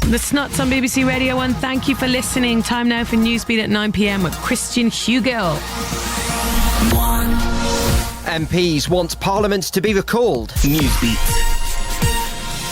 The Snuts on BBC Radio 1. Thank you for listening. Time now for Newsbeat at 9 p.m. with Christian Hugill. MPs want Parliament to be recalled. Newsbeat.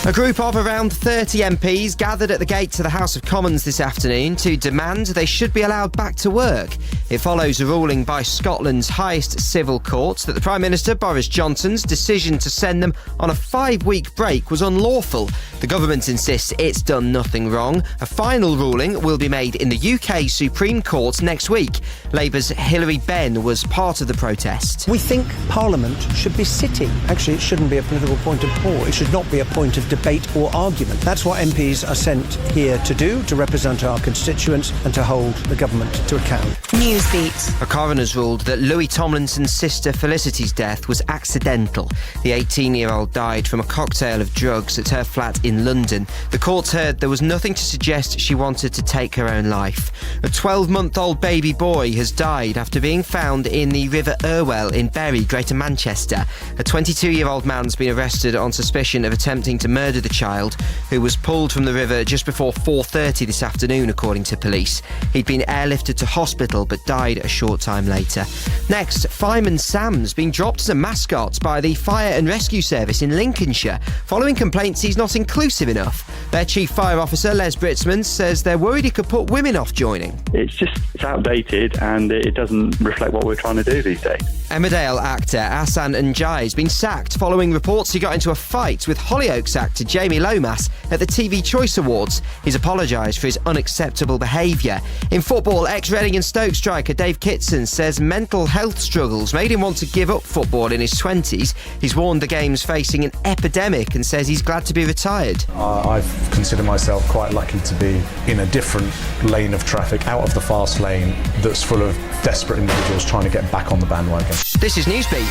A group of around 30 MPs gathered at the gates of the House of Commons this afternoon to demand they should be allowed back to work. It follows a ruling by Scotland's highest civil court that the Prime Minister, Boris Johnson's, decision to send them on a 5-week break was unlawful. The government insists it's done nothing wrong. A final ruling will be made in the UK Supreme Court next week. Labour's Hilary Benn was part of the protest. We think Parliament should be sitting. Actually, it shouldn't be a political point of call. It should not be a point of debate or argument. That's what MPs are sent here to do, to represent our constituents and to hold the government to account. Newsbeat. A coroner's ruled that Louis Tomlinson's sister Felicity's death was accidental. The 18-year-old died from a cocktail of drugs at her flat in London. The court heard there was nothing to suggest she wanted to take her own life. A 12-month-old baby boy has died after being found in the River Irwell in Bury, Greater Manchester. A 22-year-old man's been arrested on suspicion of attempting to murder the child, who was pulled from the river just before 4:30 this afternoon, according to police. He'd been airlifted to hospital but died a short time later. Next, Fireman Sam's been dropped as a mascot by the Fire and Rescue Service in Lincolnshire, following complaints he's not inclusive enough. Their Chief Fire Officer, Les Britzman, says they're worried he could put women off joining. It's outdated and it doesn't reflect what we're trying to do these days. Emmerdale actor Ahsan Njai has been sacked following reports he got into a fight with Hollyoaks actor Jamie Lomas at the TV Choice Awards. He's apologised for his unacceptable behaviour. In football, ex-Reading and Stoke striker Dave Kitson says mental health struggles made him want to give up football in his 20s. He's warned the game's facing an epidemic and says he's glad to be retired. I've considered myself quite lucky to be in a different lane of traffic, out of the fast lane, that's full of desperate individuals trying to get back on the bandwagon. This is Newsbeat.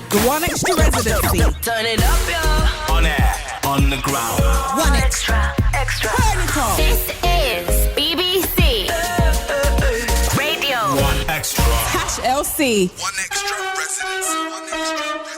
The One Extra residency. Turn it up, yo. On air, on the ground. One Extra. Turn it up. This is BBC Radio. One Extra. Cash LC. One Extra residency. One Extra.